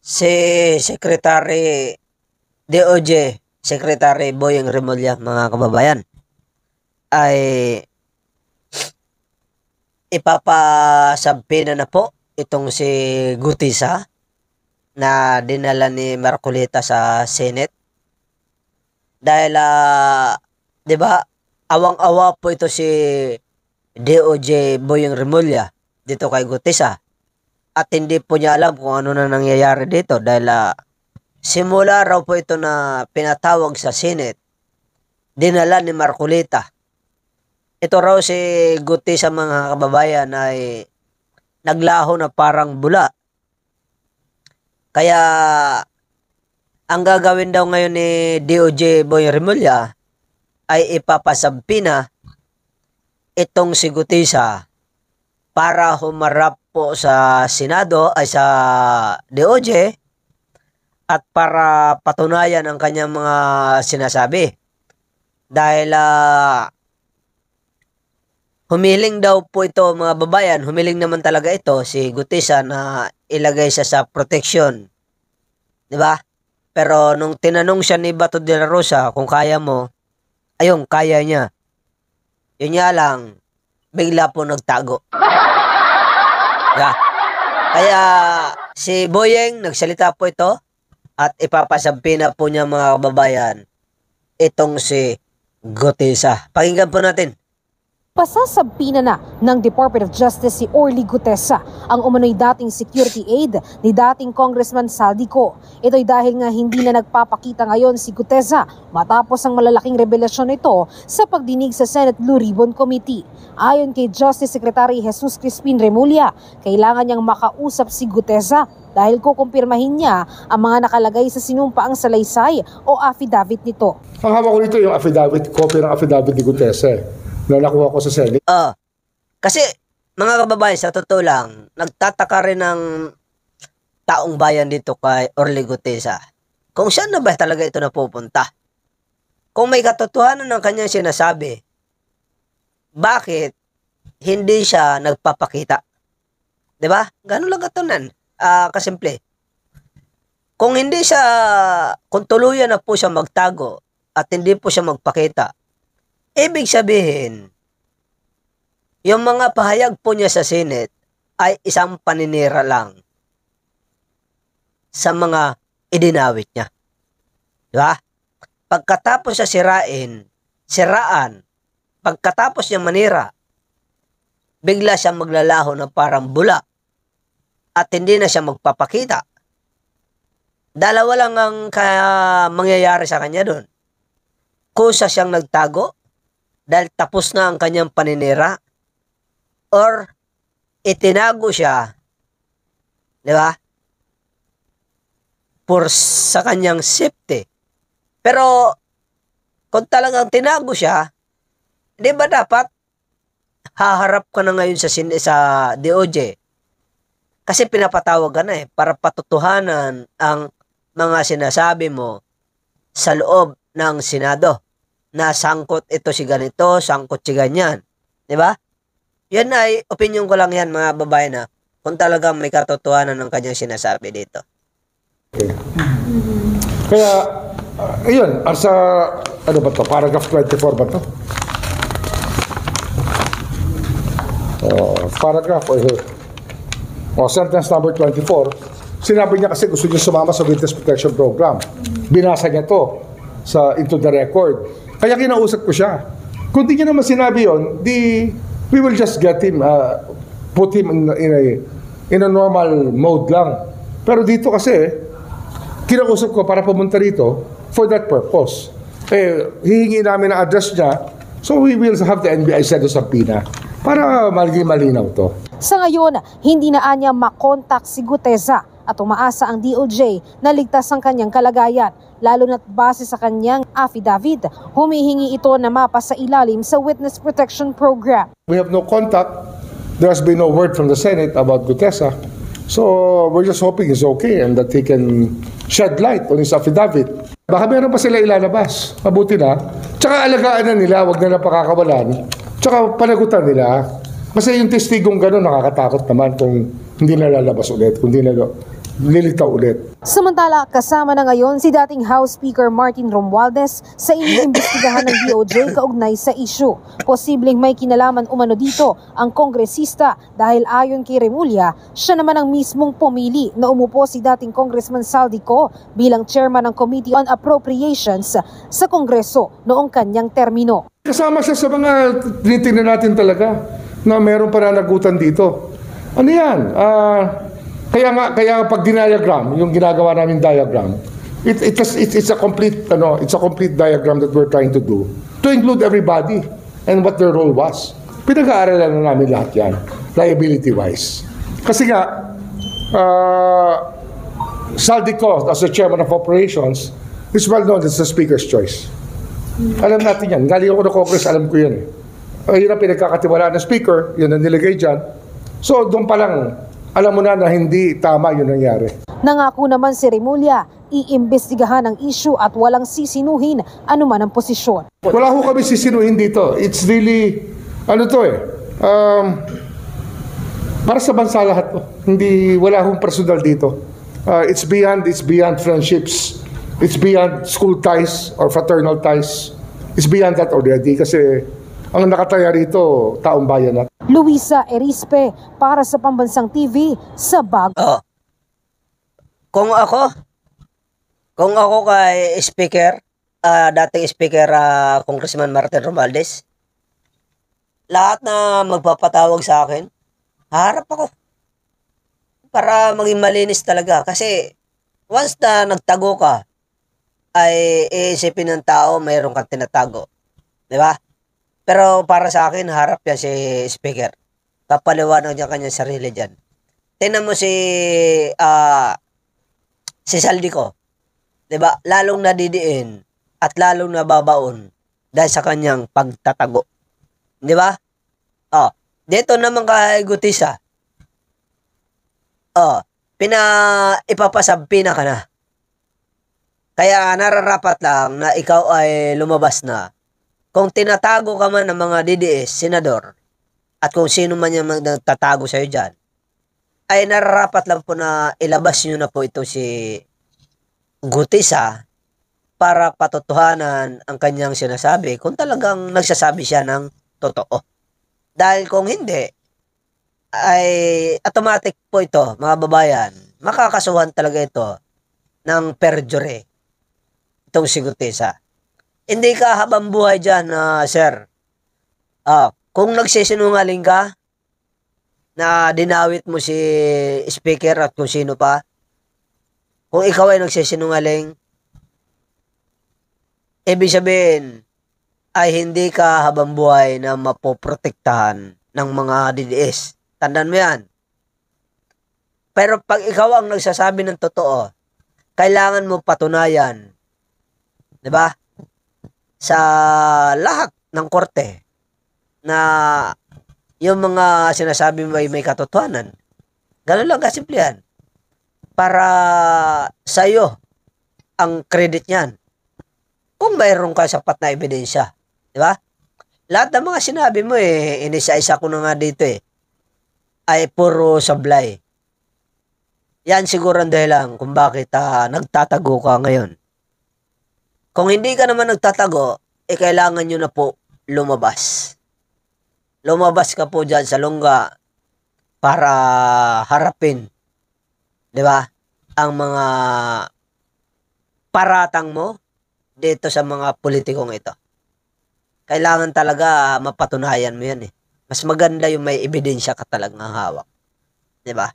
Si Secretary DOJ, Secretary Boyeng Remulla, mga kababayan, ay ipapasampina na po itong si Gutisa na dinala ni Marcolita sa Senate. Dahil, 'di ba, awang-awa po ito si DOJ Boyeng Remulla dito kay Gutisa. At hindi po niya alam kung ano na nangyayari dito dahil simula raw po ito na pinatawag sa Senate, dinala ni Marcolita. Ito raw si Gutisa, mga kababayan, ay naglaho na parang bula. Kaya ang gagawin daw ngayon ni DOJ Boyeng Remulla ay ipapasampina itong si Gutisa para humarap po sa Senado ay sa DOJ at para patunayan ang kanyang mga sinasabi. Dahil humiling daw po ito, mga babayan, humiling naman talaga ito si Gutisa na ilagay siya sa protection. 'Di ba? Pero nung tinanong siya ni Bato de la Rosa kung kaya mo, ayun, kaya niya. Yun nga lang, bigla po nagtago. Yeah. Kaya si Boyeng nagsalita po ito at ipapasampina po niya, mga kababayan, itong si Gutisa. Pakinggan po natin. Pasasampina na ng Department of Justice si Orly Gutesa, ang umano'y dating security aide ni dating Congressman Saldico. Ito'y dahil nga hindi na nagpapakita ngayon si Gutesa matapos ang malalaking revelasyon nito sa pagdinig sa Senate Blue Ribbon Committee. Ayon kay Justice Secretary Jesus Crispin Remulla, kailangan niyang makausap si Gutesa dahil kukumpirmahin niya ang mga nakalagay sa sinumpaang salaysay o affidavit nito. Ang hawak ko nito yung affidavit, copy ng affidavit ni Gutesa na nakuha ko sa Senate. Kasi mga kababayan, sa totoo lang, nagtataka rin ng taong bayan dito kay Orly Gutesa kung saan na ba talaga ito napupunta. Kung may katotohanan ng kanyang sinasabi, bakit hindi siya nagpapakita? 'Di ba? Ganun lang katunan. Kasimple. Kung hindi siya, kung tuluyan na po siya magtago at hindi po siya magpakita, ibig sabihin, yung mga pahayag po niya sa Senate ay isang paninira lang sa mga idinawit niya. Diba? Pagkatapos siya siraan, pagkatapos niya manira, bigla siyang maglalaho na parang bula at hindi na siya magpapakita. Dalawa lang ang mangyayari sa kanya doon. Kusa siyang nagtago dahil tapos na ang kanyang paninira, or itinago siya, di ba, sa kanyang safety. Pero kung talagang tinago siya, di ba dapat haharap ka na ngayon sa DOJ? Kasi pinapatawag ka na para patutuhanan ang mga sinasabi mo sa loob ng Senado na sangkot ito si ganito, sangkot si ganyan. Di ba? Yan ay, opinion ko lang yan, mga babae, na kung talagang may katotohanan ng kanyang sinasabi dito. Okay. Kaya, ayun, sa, ano ba to, paragraph 24 ba to? Sentence number 24, sinabi niya kasi gusto niya sumama sa Witness Protection Program. Binasa niya to into the record. Kaya kinausap ko siya. Kung di niya naman sinabi yun, we will just get him, put him in a normal mode lang. Pero dito kasi, kinausap ko para pumunta rito for that purpose. Hihingi namin ang address niya, so we will have the NBI send us subpoena para malinaw to. Sa ngayon, hindi na anya makontak si Gutesa at umaasa ang DOJ na ligtas ang kanyang kalagayan, lalo na't base sa kanyang affidavit, humihingi ito na mapasa ilalim sa Witness Protection Program. We have no contact. There has been no word from the Senate about Gutesa. So we're just hoping he's okay and that he can shed light on his affidavit. Baka meron pa sila ilalabas. Mabuti na. Tsaka alagaan na nila, wag na pakakawalan. Tsaka panagutan nila. Kasi yung testigong gano'n nakakatakot naman kung hindi na lalabas ulit, kung hindi na lilitaw ulit. Samantala, kasama na ngayon si dating House Speaker Martin Romualdez sa iniimbestigahan ng DOJ kaugnay sa issue. Posibleng may kinalaman umano dito ang kongresista dahil ayon kay Remulla, siya naman ang mismong pumili na umupo si dating Congressman Saldico bilang chairman ng Committee on Appropriations sa Kongreso noong kanyang termino. Kasama siya sa mga tinitingnan natin talaga na meron pananagutan dito. Ano yan? Kaya pag diagram, yung ginagawa namin diagram, it's a complete diagram that we're trying to do to include everybody and what their role was. Pinag-aaralan na namin lahat yan, liability-wise. Kasi nga, Saldico, as the chairman of operations, is well known as the speaker's choice. Alam natin yan. Galing ako ng Congress, alam ko yan. Yun ang pinagkakatiwalaan ng speaker, yun ang nilagay dyan. So, doon pa lang, alam mo na hindi tama yun nangyari. Nangako naman si Remulla, iimbestigahan ang issue at walang sisinuhin anuman ang posisyon. Wala ho kami sisinuhin dito. It's really, para sa bansa lahat to. Wala hong personal dito. It's beyond friendships. It's beyond school ties or fraternal ties. It's beyond that already kasi ang nakataya rito, taong bayan natin. Luisa Erispe para sa Pambansang TV sa Bago. Kung ako kay Speaker, dating Speaker Congressman Martin Romualdez, lahat na magpapatawag sa akin, harap ako. Para maging malinis talaga. Kasi once na nagtago ka, ay iisipin ng tao mayroon kang tinatago. Di ba? Pero para sa akin, harap yan si Speaker. Kapaliwanag niya kanyang sarili dyan. Tingnan mo si Saldico. Diba? Lalong nadidiin at lalong nababaon dahil sa kanyang pagtatago. Diba? Dito naman kay Gutesa. Ipapasampina ka na. Kaya nararapat lang na ikaw ay lumabas na. Kung tinatago ka man ng mga DDS, senador, at kung sino man yung nagtatago sa'yo dyan, ay nararapat lang po na ilabas nyo na po ito si Gutesa para patotohanan ang kanyang sinasabi kung talagang nagsasabi siya ng totoo. Dahil kung hindi, ay automatic po ito, mga babayan, makakasuhan talaga ito ng perjury, itong si Gutesa. Hindi ka habang buhay dyan, sir. Kung nagsisinungaling ka, na dinawit mo si Speaker at kung sino pa, kung ikaw ay nagsisinungaling, ibig sabihin, ay hindi ka habang buhay na mapoprotektahan ng mga DDS. Tandaan mo yan. Pero pag ikaw ang nagsasabi ng totoo, kailangan mo patunayan, di ba? Sa lahat ng korte na yung mga sinasabi mo ay may katotohanan. Ganun lang kasimple yan. Para sa'yo ang credit niyan. Kung mayroon ka sapat na ebidensya. Di ba? Lahat ng mga sinabi mo inisa-isa ko na nga dito ay puro sablay. Yan siguro ang dahilan kung bakit nagtatago ka ngayon. Kung hindi ka naman nagtatago, kailangan nyo na po lumabas. Lumabas ka po dyan sa lungga para harapin, di ba, ang mga paratang mo dito sa mga politikong ito. Kailangan talaga mapatunayan mo yan Mas maganda yung may ebidensya ka talagang hawak. Di ba?